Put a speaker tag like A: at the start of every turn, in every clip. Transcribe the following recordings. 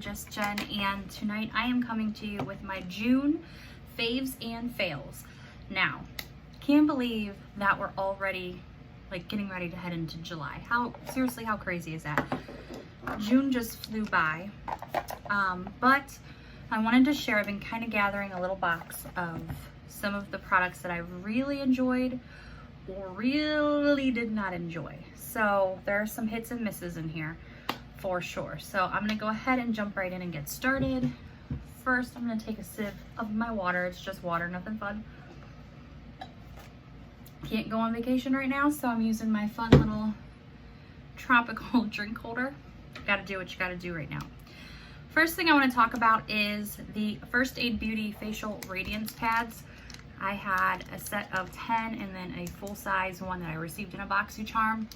A: JustJen, and tonight I am coming to you with my June faves and fails. Now, can't believe that we're already like getting ready to head into July. Seriously, how crazy is that? June just flew by, but I wanted to share. I've been kind of gathering a little box of some of the products that I really enjoyed or really did not enjoy. So there are some hits and misses in here for sure. So I'm gonna go ahead and jump right in and get started. First, I'm gonna take a sip of my water. It's just water, nothing fun. Can't go on vacation right now, so I'm using my fun little tropical drink holder. Gotta do what you gotta do right now. First thing I wanna talk about is the First Aid Beauty Facial Radiance Pads. I had a set of 10 and then a full-size one that I received in a BoxyCharm.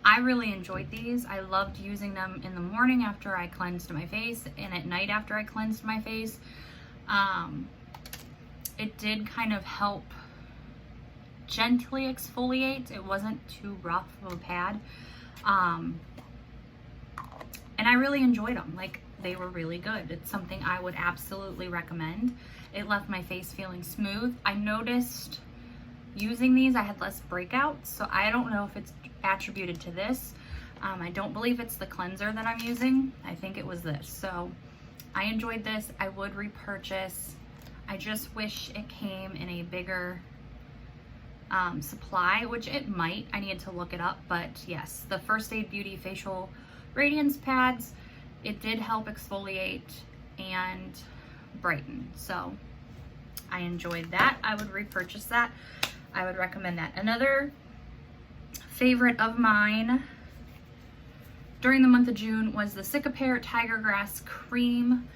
A: I really enjoyed these. I loved using them in the morning after I cleansed my face and at night after I cleansed my face. It did kind of help gently exfoliate. It wasn't too rough of a pad. And I really enjoyed them. Like, they were really good. It's something I would absolutely recommend. It left my face feeling smooth. I noticed using these I had less breakouts, so I don't know if it's attributed to this. I don't believe it's the cleanser that I'm using. I think it was this. So I enjoyed this. I would repurchase. I just wish it came in a bigger supply, which it might. I need to look it up, but yes, the First Aid Beauty Facial Radiance Pads, it did help exfoliate and brighten. So I enjoyed that. I would repurchase that. I would recommend that. Another favorite of mine during the month of June was the Sephora Tiger Grass Cream.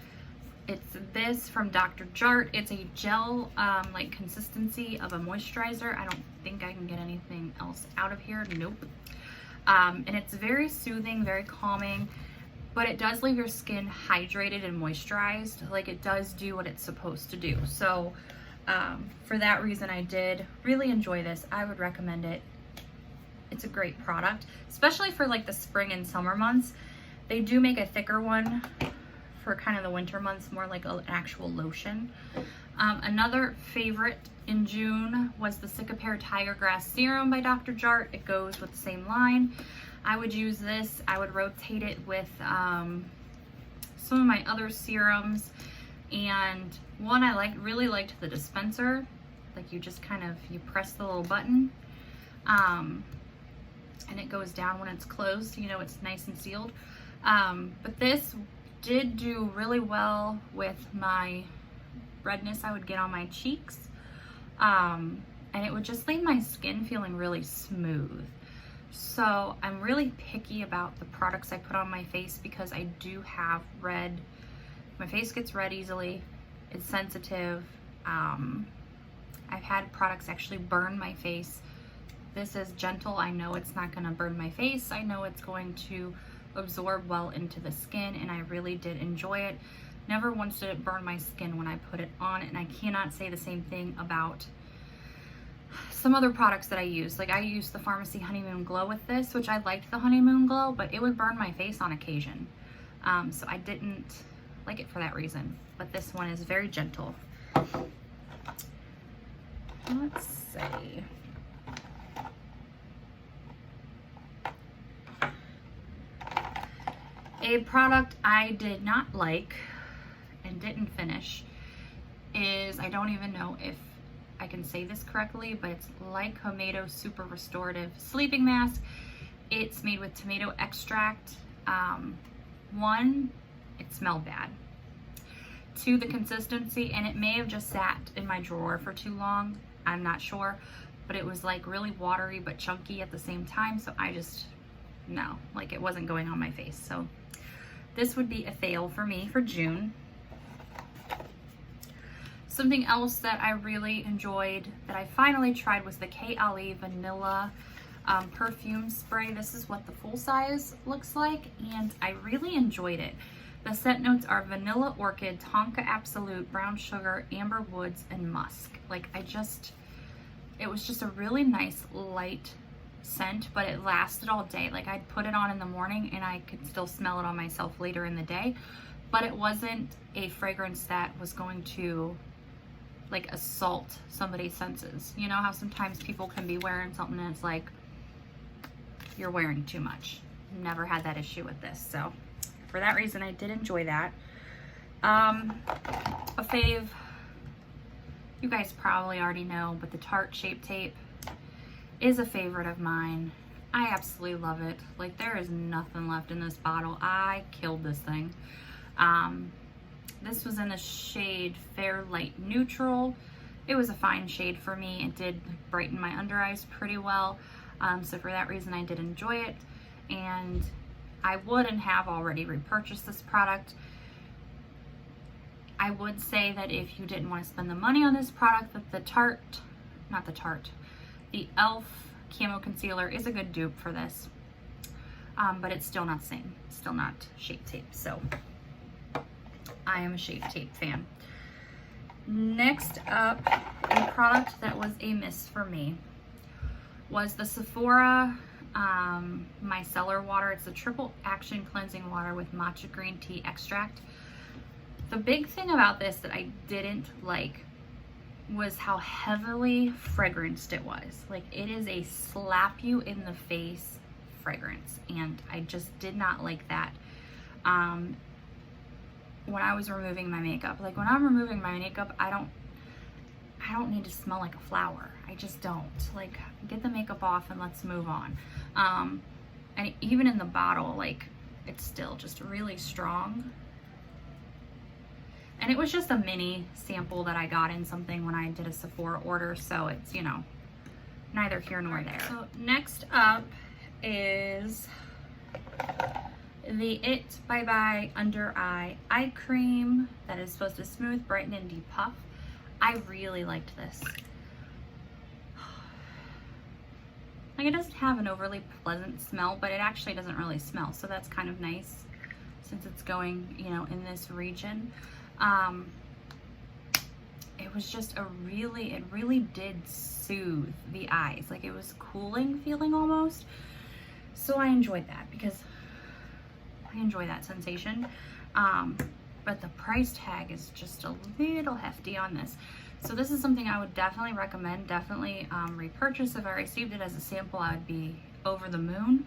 A: It's this from Dr. Jart. It's a gel like consistency of a moisturizer. I don't think I can get anything else out of here. Nope. And it's very soothing, very calming, but it does leave your skin hydrated and moisturized. Like, it does do what it's supposed to do. So for that reason, I did really enjoy this. I would recommend it. It's a great product, especially for like the spring and summer months. They do make a thicker one for kind of the winter months, more like an actual lotion. Another favorite in June was the Sephora Tiger Grass Serum by Dr. Jart. It goes with the same line. I would use this. I would rotate it with some of my other serums. And one I really liked the dispenser. Like, you just kind of, you press the little button. And it goes down when it's closed, you know, it's nice and sealed. But this did do really well with my redness I would get on my cheeks. And it would just leave my skin feeling really smooth. So I'm really picky about the products I put on my face because I do have red. My face gets red easily. It's sensitive. I've had products actually burn my face. This is gentle. I know it's not going to burn my face. I know it's going to absorb well into the skin, and I really did enjoy it. Never once did it burn my skin when I put it on, and I cannot say the same thing about some other products that I use. Like, I used the Pharmacy Honeymoon Glow with this, which I liked the Honeymoon Glow, but it would burn my face on occasion. So I didn't like it for that reason. But this one is very gentle. Let's see. A product I did not like and didn't finish is, I don't even know if I can say this correctly, but it's Tomato Super Restorative Sleeping Mask. It's made with tomato extract. One, it smelled bad. Two, the consistency, and it may have just sat in my drawer for too long. I'm not sure, but it was like really watery but chunky at the same time. So I just, no, like, it wasn't going on my face. So this would be a fail for me for June. Something else that I really enjoyed that I finally tried was the K. Ali Vanilla perfume spray. This is what the full size looks like, and I really enjoyed it. The scent notes are vanilla orchid, tonka absolute, brown sugar, amber woods, and musk. Like, it was just a really nice light scent, but it lasted all day. Like, I'd put it on in the morning and I could still smell it on myself later in the day. but it wasn't a fragrance that was going to like assault somebody's senses. You know how sometimes people can be wearing something and it's like, you're wearing too much. Never had that issue with this. So for that reason, I did enjoy that. A fave, you guys probably already know, but the Tarte Shape Tape is a favorite of mine. I absolutely love it. Like, there is nothing left in this bottle. I killed this thing. This was in the shade Fair Light Neutral. It was a fine shade for me. It did brighten my under eyes pretty well. So for that reason, I did enjoy it. And I would and have already repurchased this product. I would say that if you didn't want to spend the money on this product, that the e.l.f. Camo Concealer is a good dupe for this. But it's still not the same. It's still not Shape Tape. So I am a Shape Tape fan. Next up, a product that was a miss for me was the Sephora micellar water. It's a triple action cleansing water with matcha green tea extract. The big thing about this that I didn't like was how heavily fragranced it was. Like, it is a slap you in the face fragrance, and I just did not like that. When I was removing my makeup, like when I'm removing my makeup, I don't need to smell like a flower. I just don't. Like, get the makeup off and let's move on. And even in the bottle, like, it's still just really strong. And it was just a mini sample that I got in something when I did a Sephora order, so it's, you know, neither here nor there. So next up is the It Bye Bye Under Eye Eye Cream that is supposed to smooth, brighten, and depuff. I really liked this. Like, it doesn't have an overly pleasant smell, but it actually doesn't really smell, so that's kind of nice since it's going, you know, in this region. It was just it really did soothe the eyes. Like, it was cooling feeling almost. So I enjoyed that because I enjoy that sensation. But the price tag is just a little hefty on this. So this is something I would definitely recommend. Definitely repurchase. If I received it as a sample, I would be over the moon.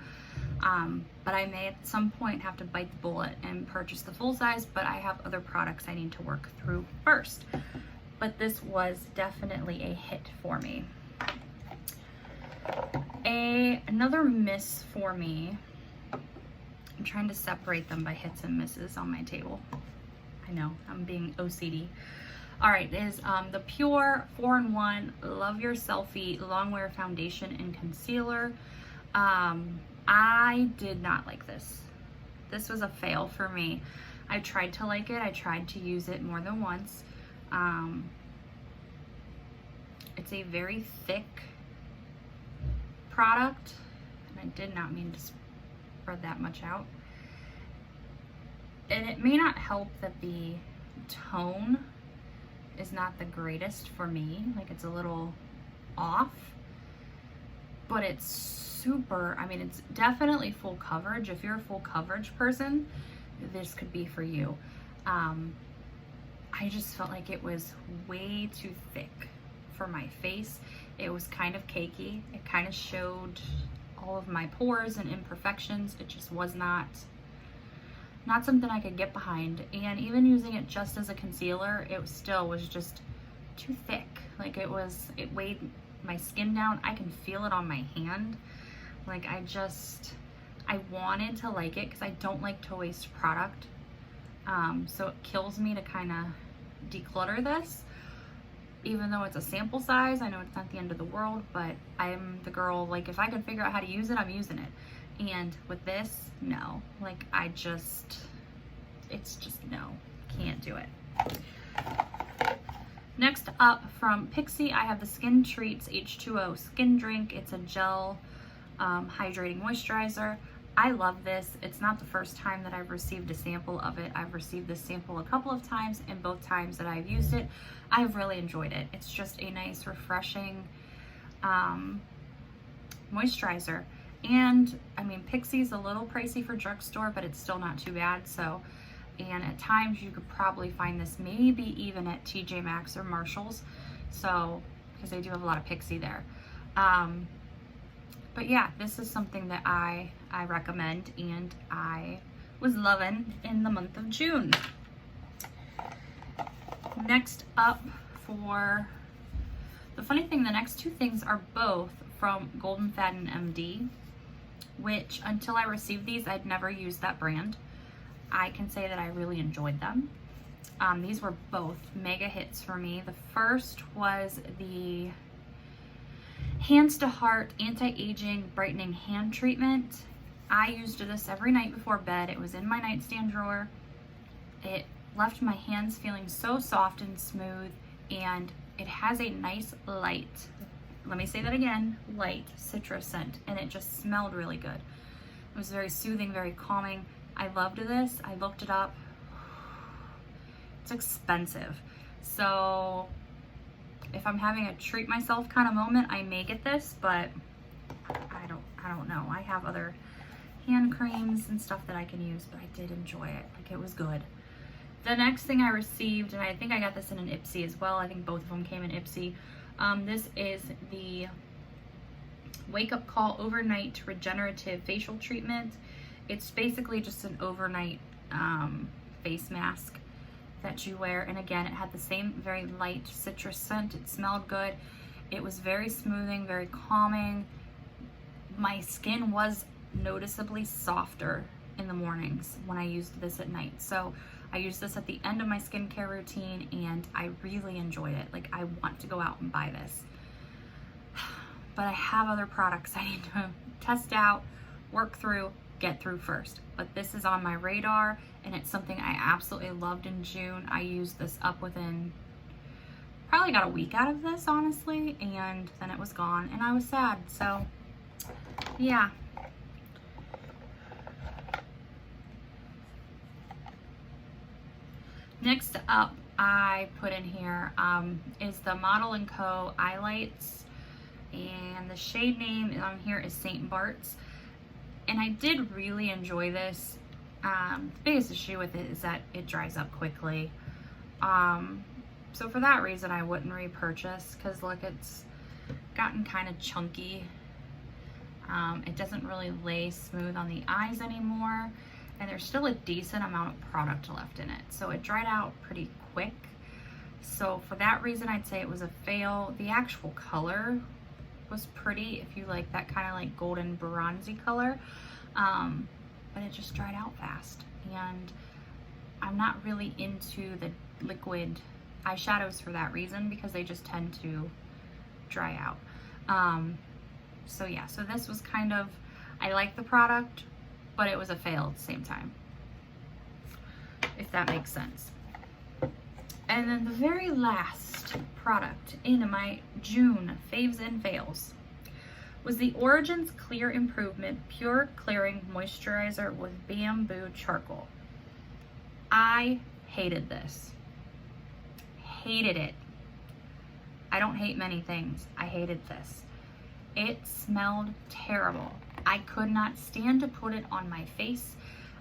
A: But I may at some point have to bite the bullet and purchase the full size, but I have other products I need to work through first. But this was definitely a hit for me. Another miss for me, I'm trying to separate them by hits and misses on my table. I know, I'm being OCD. All right, is the Pure 4-in-1 Love Your Selfie Longwear Foundation and Concealer. I did not like this. This was a fail for me. I tried to like it. I tried to use it more than once. It's a very thick product, and I did not mean to spread that much out. And it may not help that the tone is not the greatest for me. Like, it's a little off, but it's super, I mean, it's definitely full coverage. If you're a full coverage person, this could be for you. I just felt like it was way too thick for my face. It was kind of cakey. It kind of showed all of my pores and imperfections. It just was not something I could get behind. And even using it just as a concealer, it still was just too thick. Like, it weighed my skin down. I can feel it on my hand. Like, I wanted to like it because I don't like to waste product. So it kills me to kind of declutter this. Even though it's a sample size, I know it's not the end of the world, but I'm the girl, like, if I can figure out how to use it, I'm using it. And with this, no. Like, it's just no. Can't do it. Next up, from Pixie, I have the Skin Treats H2O Skin Drink. It's a gel hydrating moisturizer. I love this. It's not the first time that I've received a sample of it. I've received this sample a couple of times, and both times that I've used it, I've really enjoyed it. It's just a nice, refreshing moisturizer. And I mean, Pixie's a little pricey for drugstore, but it's still not too bad. So and at times you could probably find this maybe even at TJ Maxx or Marshall's, so because they do have a lot of Pixie there. But yeah, this is something that I recommend, and I was loving in the month of June. Next up, for the funny thing, the next two things are both from Golden Faden MD, which until I received these, I'd never used that brand. I can say that I really enjoyed them. These were both mega hits for me. The first was the Hands to Heart Anti-Aging Brightening Hand Treatment. I used this every night before bed. It was in my nightstand drawer. It left my hands feeling so soft and smooth, and it has a nice light, let me say that again, light citrus scent, and it just smelled really good. It was very soothing, very calming. I loved this. I looked it up. It's expensive. So if I'm having a treat myself kind of moment, I may get this, but I don't know. I have other hand creams and stuff that I can use, but I did enjoy it. Like, it was good. The next thing I received, and I think I got this in an Ipsy as well. I think both of them came in Ipsy. This is the Wake Up Call Overnight Regenerative Facial Treatment. It's basically just an overnight face mask that you wear. And again, it had the same very light citrus scent. It smelled good. It was very smoothing, very calming. My skin was noticeably softer in the mornings when I used this at night. So I used this at the end of my skincare routine, and I really enjoyed it. Like, I want to go out and buy this. But I have other products I need to test out, work through, get through first. But this is on my radar, and it's something I absolutely loved in June. I used this up within, probably got a week out of this, honestly, and then it was gone, and I was sad. So yeah. Next up, I put in here is the Model & Co. Eye Lights, and the shade name on here is St. Barts. And I did really enjoy this. The biggest issue with it is that it dries up quickly. So for that reason, I wouldn't repurchase, because look, it's gotten kind of chunky. It doesn't really lay smooth on the eyes anymore, and there's still a decent amount of product left in it. So it dried out pretty quick. So for that reason, I'd say it was a fail. The actual color was pretty, if you like that kind of like golden bronzy color, but it just dried out fast. And I'm not really into the liquid eyeshadows for that reason, because they just tend to dry out. So yeah, so this was kind of, I like the product, but it was a fail at the same time, if that makes sense. And then the very last product in my June Faves and Fails was the Origins Clear Improvement Pure Clearing Moisturizer with Bamboo Charcoal. I hated this. Hated it. I don't hate many things. I hated this. It smelled terrible. I could not stand to put it on my face.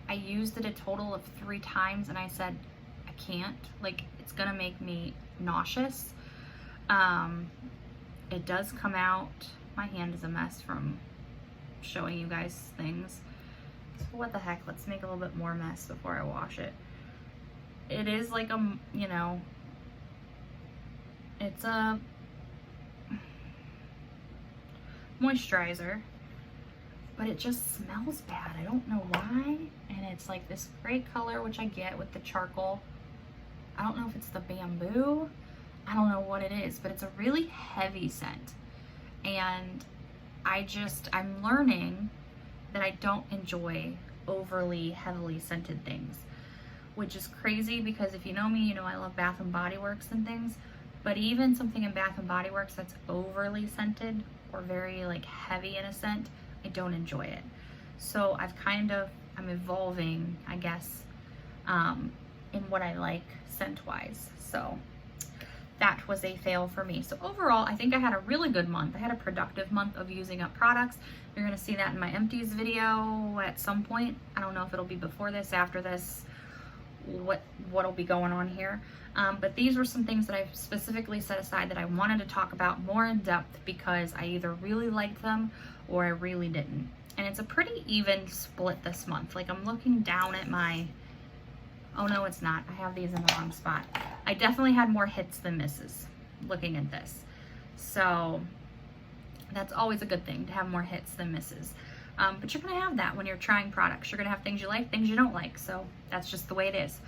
A: I used it a total of 3 times, and I said, I can't. Like, it's gonna make me nauseous. It does come out. My hand is a mess from showing you guys things. So what the heck? Let's make a little bit more mess before I wash it. It is like a, you know, it's a moisturizer, but it just smells bad. I don't know why. And it's like this gray color, which I get with the charcoal. I don't know if it's the bamboo. I don't know what it is, but it's a really heavy scent. And I'm learning that I don't enjoy overly heavily scented things, which is crazy, because if you know me, you know I love Bath and Body Works and things, but even something in Bath and Body Works that's overly scented or very like heavy in a scent, I don't enjoy it. So I'm evolving, I guess, in what I like scent-wise. So that was a fail for me. So overall, I think I had a really good month. I had a productive month of using up products. You're gonna see that in my empties video at some point. I don't know if it'll be before this, after this, what'll be going on here. But these were some things that I've specifically set aside that I wanted to talk about more in depth because I either really liked them or I really didn't. And it's a pretty even split this month. Like, I'm looking down at my, oh no, it's not. I have these in the wrong spot. I definitely had more hits than misses looking at this. So that's always a good thing, to have more hits than misses. But you're gonna have that when you're trying products. You're gonna have things you like, things you don't like. So that's just the way it is.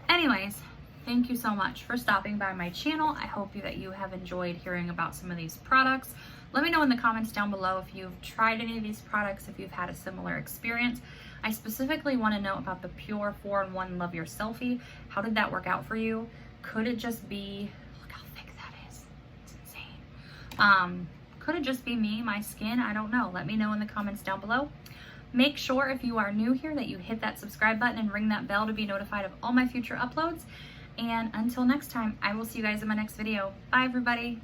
A: Anyways, thank you so much for stopping by my channel. I hope that you have enjoyed hearing about some of these products. Let me know in the comments down below if you've tried any of these products, if you've had a similar experience. I specifically want to know about the Pure 4-in-1 Love Your Selfie. How did that work out for you? Could it just be, look how thick that is. It's insane. Could it just be me, my skin? I don't know. Let me know in the comments down below. Make sure if you are new here that you hit that subscribe button and ring that bell to be notified of all my future uploads. And until next time, I will see you guys in my next video. Bye, everybody.